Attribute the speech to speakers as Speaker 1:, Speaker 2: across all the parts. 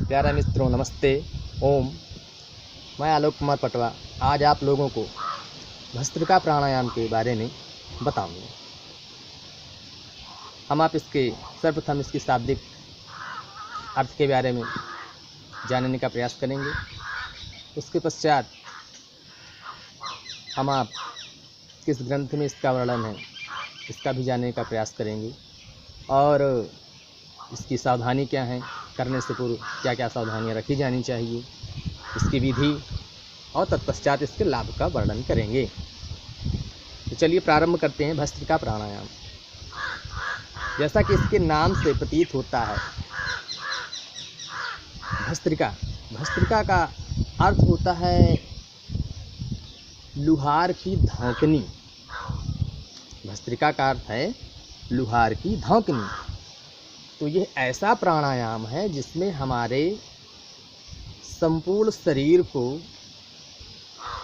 Speaker 1: प्यारा मित्रों नमस्ते। ओम। मैं आलोक कुमार पटवा आज आप लोगों को भस्त्रिका प्राणायाम के बारे में बताऊंगा। हम आप इसके सर्वप्रथम इसकी शाब्दिक अर्थ के बारे में जानने का प्रयास करेंगे। उसके पश्चात हम आप किस ग्रंथ में इसका वर्णन है इसका भी जानने का प्रयास करेंगे और इसकी सावधानी क्या है, करने से पूर्व क्या क्या सावधानियां रखी जानी चाहिए, इसकी विधि और तत्पश्चात इसके लाभ का वर्णन करेंगे। तो चलिए प्रारंभ करते हैं भस्त्रिका प्राणायाम। जैसा कि इसके नाम से प्रतीत होता है, भस्त्रिका का अर्थ होता है लुहार की धौंकनी। भस्त्रिका का अर्थ है लुहार की धौंकनी। तो यह ऐसा प्राणायाम है जिसमें हमारे संपूर्ण शरीर को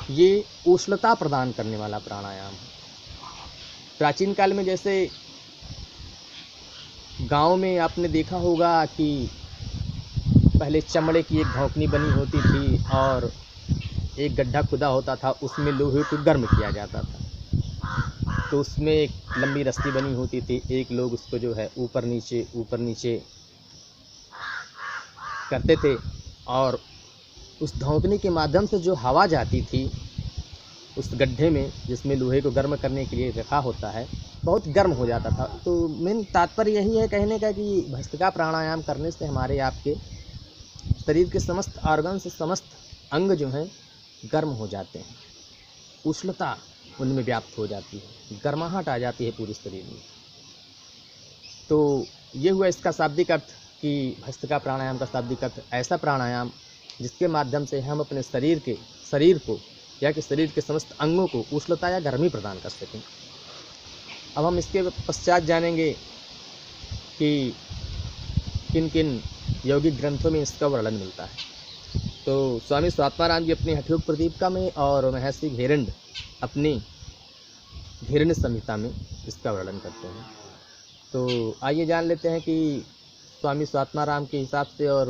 Speaker 1: ये उष्णता प्रदान करने वाला प्राणायाम है। प्राचीन काल में जैसे गांव में आपने देखा होगा कि पहले चमड़े की एक धौंकनी बनी होती थी और एक गड्ढा खुदा होता था, उसमें लोहे को गर्म किया जाता था। तो उसमें एक लंबी रस्सी बनी होती थी, एक लोग उसको जो है ऊपर नीचे करते थे और उस धौंकनी के माध्यम से जो हवा जाती थी उस गड्ढे में जिसमें लोहे को गर्म करने के लिए रखा होता है, बहुत गर्म हो जाता था। तो मेन तात्पर्य यही है कहने का कि भस्त्रिका प्राणायाम करने से हमारे आपके शरीर के समस्त ऑर्गन्स, समस्त अंग जो हैं गर्म हो जाते हैं, उष्णता उनमें व्याप्त हो जाती है, गर्माहट आ जाती है पूरे शरीर में। तो ये हुआ इसका शाब्दिक अर्थ कि भस्त्रिका प्राणायाम का शाब्दिक अर्थ ऐसा प्राणायाम जिसके माध्यम से हम अपने शरीर को या कि शरीर के समस्त अंगों को उष्णता या गर्मी प्रदान कर सकें। अब हम इसके पश्चात जानेंगे कि किन किन यौगिक ग्रंथों में इसका वर्णन मिलता है। तो स्वामी स्वात्माराम जी अपनी हठयोग प्रदीपिका में और महर्षि घेरंड अपनी घेरंड संहिता में इसका वर्णन करते हैं। तो आइए जान लेते हैं कि स्वामी स्वात्माराम के हिसाब से और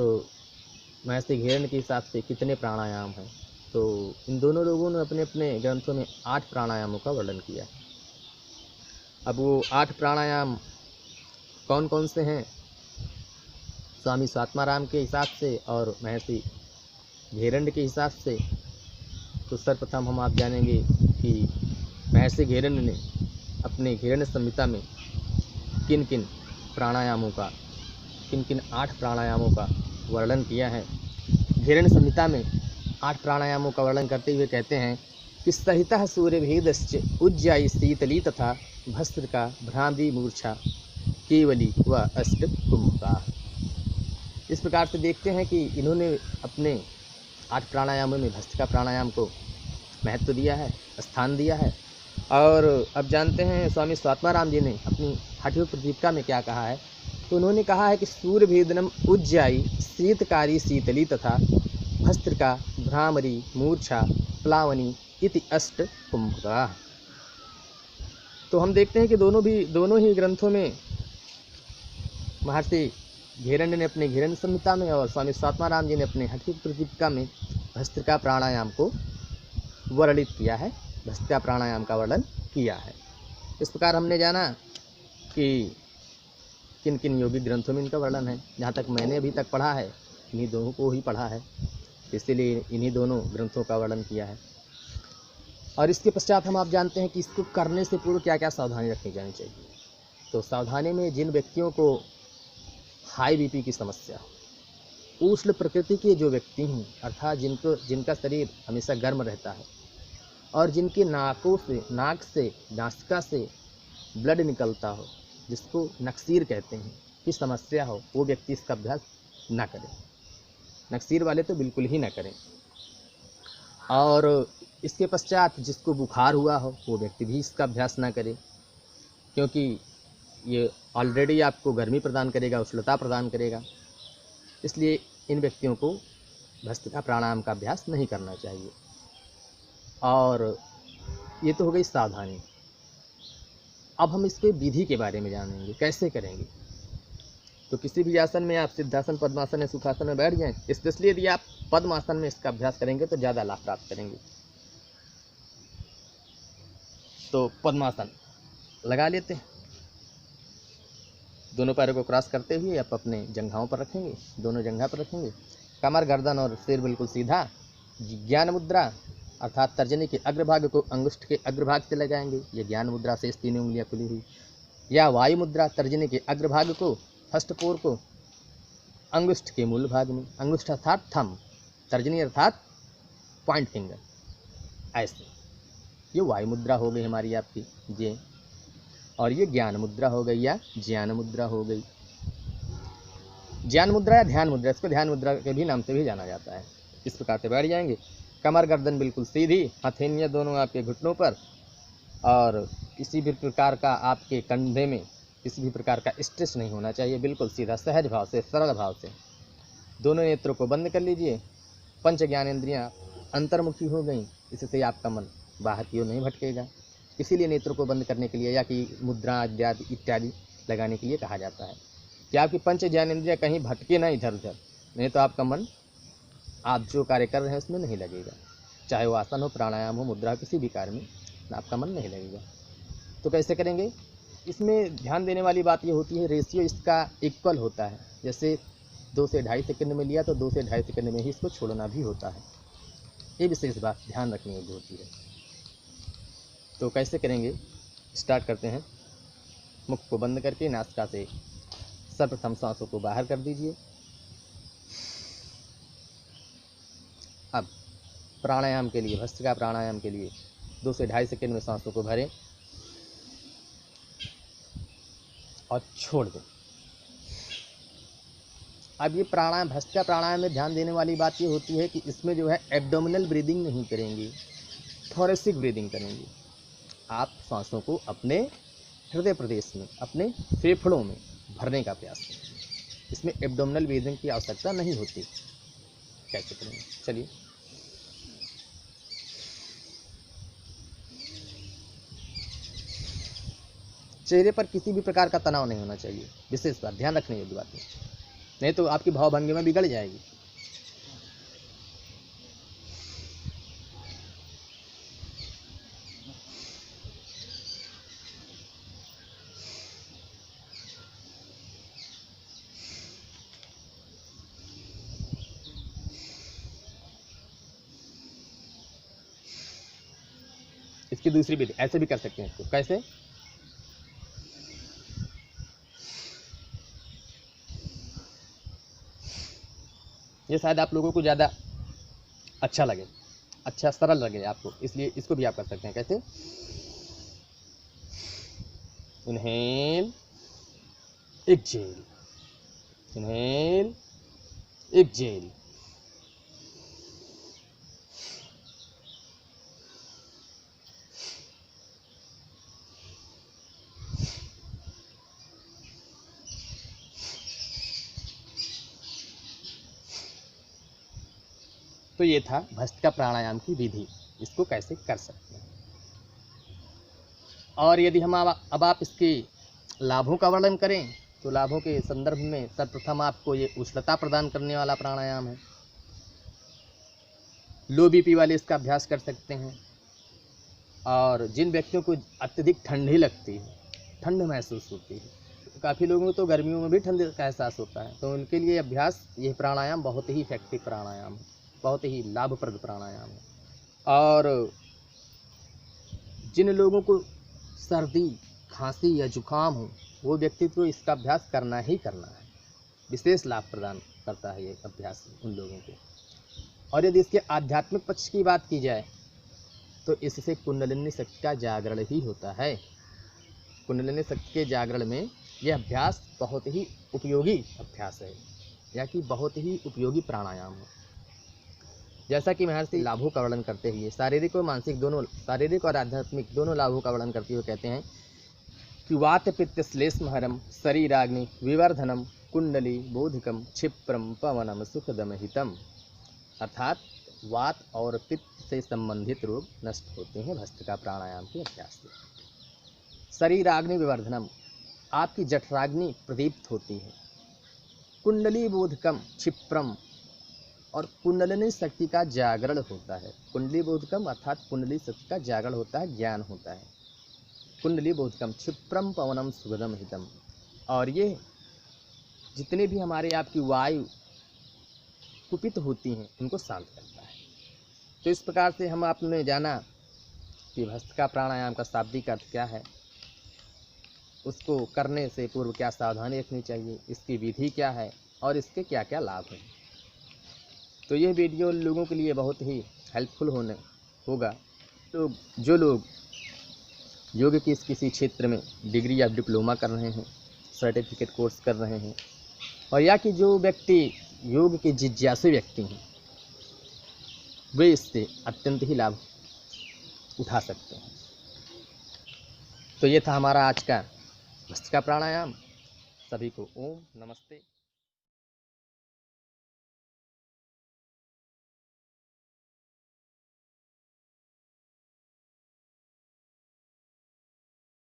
Speaker 1: महर्षि घेरंड के हिसाब से कितने प्राणायाम हैं। तो इन दोनों लोगों ने अपने अपने ग्रंथों में 8 प्राणायामों का वर्णन किया। अब वो 8 प्राणायाम कौन कौन से हैं स्वामी स्वात्माराम के हिसाब से और महर्षि घेरंड के हिसाब से, तो सर्वप्रथम हम आप जानेंगे कि महर्षि घेरंड ने अपने घेरंड संहिता में किन किन 8 प्राणायामों का वर्णन किया है। घेरंड संहिता में 8 प्राणायामों का वर्णन करते हुए कहते हैं कि सहिता सूर्यभेदश्च उज्जायी शीतली तथा भस्त्रिका भ्रामरी मूर्छा केवली व अष्ट कुंभका। इस प्रकार से देखते हैं कि इन्होंने अपने 8 प्राणायामों में भस्त्रिका प्राणायाम को महत्व दिया है, स्थान दिया है। और अब जानते हैं स्वामी स्वात्माराम जी ने अपनी हठयोग प्रदीपिका में क्या कहा है। तो उन्होंने कहा है कि सूर्यभेदनम उज्जायी शीतकारी शीतली तथा भस्त्रिका भ्रामरी मूर्छा प्लावनी इति अष्ट कुंभका। तो हम देखते हैं कि दोनों ही ग्रंथों में महर्षि घेरंड ने अपने घेरंड संहिता में और स्वामी स्वात्माराम जी ने अपने हठयोग प्रदीपिका में भस्त्रिका प्राणायाम को वर्णित किया है, भस्त्रिका प्राणायाम का वर्णन किया है। इस प्रकार हमने जाना कि किन किन यौगिक ग्रंथों में इनका वर्णन है। जहाँ तक मैंने अभी तक पढ़ा है इन्हीं दोनों को ही पढ़ा है, इसीलिए इन्हीं दोनों ग्रंथों का वर्णन किया है। और इसके पश्चात हम आप जानते हैं कि इसको करने से पूर्व क्या क्या सावधानी रखनी जानी चाहिए। तो सावधानी में जिन व्यक्तियों को हाई बीपी की समस्या, उष्ण प्रकृति के जो व्यक्ति हैं, अर्थात जिनका शरीर हमेशा गर्म रहता है और जिनके नाक से नासिका से ब्लड निकलता हो, जिसको नक्सीर कहते हैं, की समस्या हो, वो व्यक्ति इसका अभ्यास ना करें। नक्सीर वाले तो बिल्कुल ही ना करें। और इसके पश्चात जिसको बुखार हुआ हो वो व्यक्ति भी इसका अभ्यास ना करे, क्योंकि ये ऑलरेडी आपको गर्मी प्रदान करेगा, उष्णता प्रदान करेगा। इसलिए इन व्यक्तियों को भस्त्रिका प्राणायाम का अभ्यास नहीं करना चाहिए। और ये तो हो गई सावधानी। अब हम इसके विधि के बारे में जानेंगे, कैसे करेंगे। तो किसी भी आसन में आप सिद्धासन, पद्मासन या सुखासन में बैठ जाएं, स्पेशली यदि आप पद्मासन में इसका अभ्यास करेंगे तो ज़्यादा लाभ प्राप्त करेंगे। तो पद्मासन लगा लेते हैं, दोनों पैरों को क्रॉस करते हुए आप अपने जंघाओं पर रखेंगे, दोनों जंघा पर रखेंगे, कमर, गर्दन और सिर बिल्कुल सीधा। ज्ञान मुद्रा अर्थात तर्जनी के अग्रभाग को अंगुष्ठ के अग्रभाग से लगाएंगे, ये ज्ञान मुद्रा से तीनों उंगलियां खुली हुई। या वायु मुद्रा तर्जनी के अग्रभाग को, फर्स्ट पोर को अंगुष्ठ के मूल भाग में, अंगुष्ठ अर्थात थंब, तर्जनी अर्थात पॉइंट फिंगर, ऐसे। ये वायु मुद्रा हो गई हमारी आपकी ये, और ये ज्ञान मुद्रा हो गई या ज्ञान मुद्रा हो गई। ज्ञान मुद्रा या ध्यान मुद्रा, इसको ध्यान मुद्रा के भी नाम से भी जाना जाता है। इस प्रकार से बैठ जाएंगे, कमर गर्दन बिल्कुल सीधी, हथेलियाँ दोनों आपके घुटनों पर, और किसी भी प्रकार का आपके कंधे में किसी भी प्रकार का स्ट्रेस नहीं होना चाहिए, बिल्कुल सीधा सहज भाव से, सरल भाव से। दोनों नेत्रों को बंद कर लीजिए, पंच ज्ञानेंद्रियाँ अंतर्मुखी हो गई, इससे आपका मन बाहर की ओर नहीं भटकेगा। इसीलिए नेत्रों को बंद करने के लिए या कि मुद्रा इत्यादि लगाने के लिए कहा जाता है कि आपकी पंच ज्ञानेंद्रियाँ कहीं भटके ना इधर उधर, नहीं तो आपका मन आप जो कार्य कर रहे हैं उसमें नहीं लगेगा, चाहे वो आसन हो, प्राणायाम हो, मुद्रा, किसी भी कार्य में आपका मन नहीं लगेगा। तो कैसे करेंगे? इसमें ध्यान देने वाली बात ये होती है, रेशियो इसका इक्वल होता है। जैसे 2 से 2.5 सेकंड में लिया तो 2 से 2.5 सेकंड में ही इसको छोड़ना भी होता है। ये विशेष बात ध्यान रखने योग्य होती है। तो कैसे करेंगे, स्टार्ट करते हैं। मुख को बंद करके नासिका से सर्वप्रथम सांसों को बाहर कर दीजिए। अब प्राणायाम के लिए, भस्त्रिका प्राणायाम के लिए 2 से 2.5 सेकंड में सांसों को भरें और छोड़ दें। अब ये प्राणायाम, भस्त्रिका प्राणायाम में ध्यान देने वाली बात ये होती है कि इसमें जो है एब्डोमिनल ब्रीदिंग नहीं करेंगे, थोरेसिक ब्रीदिंग करेंगे। आप सांसों को अपने हृदय प्रदेश में, अपने फेफड़ों में भरने का प्रयास करें। इसमें एब्डोमिनल ब्रीदिंग की आवश्यकता नहीं होती। कैसे करेंगे, चलिए। चेहरे पर किसी भी प्रकार का तनाव नहीं होना चाहिए, विशेष बात ध्यान रखने योग्य बात नहीं तो आपकी भावभंगिमा बिगड़ जाएगी। इसकी दूसरी विधि ऐसे भी कर सकते हैं इसको। कैसे? ये शायद आप लोगों को ज़्यादा अच्छा लगे, अच्छा सरल लगे आपको, इसलिए इसको भी आप कर सकते हैं। कैसे? Inhale, exhale, inhale, exhale. तो ये था भस्त्रिका प्राणायाम की विधि, इसको कैसे कर सकते हैं। और यदि हम अब आप इसके लाभों का वर्णन करें तो लाभों के संदर्भ में सर्वप्रथम आपको ये उष्णता प्रदान करने वाला प्राणायाम है। लो बीपी वाले इसका अभ्यास कर सकते हैं। और जिन व्यक्तियों को अत्यधिक ठंडी लगती है, ठंड महसूस होती है, काफ़ी लोगों को तो गर्मियों में भी ठंड का एहसास होता है, तो उनके लिए अभ्यास, ये प्राणायाम बहुत ही इफेक्टिव प्राणायाम है, बहुत ही लाभप्रद प्राणायाम है। और जिन लोगों को सर्दी, खांसी या जुकाम हो, वो व्यक्ति को इसका अभ्यास करना ही करना है। विशेष लाभ प्रदान करता है ये अभ्यास उन लोगों को। और यदि इसके आध्यात्मिक पक्ष की बात की जाए तो इससे कुंडलिनी शक्ति का जागरण ही होता है। कुंडलिनी शक्ति के जागरण में यह अभ्यास बहुत ही उपयोगी अभ्यास है, या कि बहुत ही उपयोगी प्राणायाम है। जैसा कि महर्षि लाभों का वर्णन करते हुए शारीरिक और मानसिक दोनों, शारीरिक और आध्यात्मिक दोनों लाभों का वर्णन करते हुए कहते हैं कि वात पित्त श्लेष्महरम शरीराग्नि विवर्धनम कुंडली बोधिकम क्षिप्रम पवनम सुखदम हितम। अर्थात वात और पित्त से संबंधित रोग नष्ट होते हैं भस्त्रिका प्राणायाम के अभ्यास से। शरीराग्नि विवर्धनम, आपकी जठराग्नि प्रदीप्त होती है। कुंडली बोधकम क्षिप्रम, और कुंडलिनी शक्ति का जागरण होता है। कुंडली बोधकम अर्थात कुंडली शक्ति का जागरण होता है, ज्ञान होता है। कुंडली बोधकम क्षिप्रम पवनम सुगदम हितम, और ये जितने भी हमारे आपकी वायु कुपित होती हैं उनको शांत करता है। तो इस प्रकार से हम आपने जाना कि भस्त्रिका प्राणायाम का शाब्दिक अर्थ क्या है, उसको करने से पूर्व क्या सावधानी रखनी चाहिए, इसकी विधि क्या है और इसके क्या क्या लाभ हैं। तो यह वीडियो लोगों के लिए बहुत ही हेल्पफुल होगा। तो जो लोग योग के किसी क्षेत्र में डिग्री या डिप्लोमा कर रहे हैं, सर्टिफिकेट कोर्स कर रहे हैं, और या कि जो व्यक्ति योग के जिज्ञासु व्यक्ति हैं, वे इससे अत्यंत ही लाभ उठा सकते हैं। तो ये था हमारा आज का भस्त्रिका प्राणायाम। सभी को ओम नमस्ते।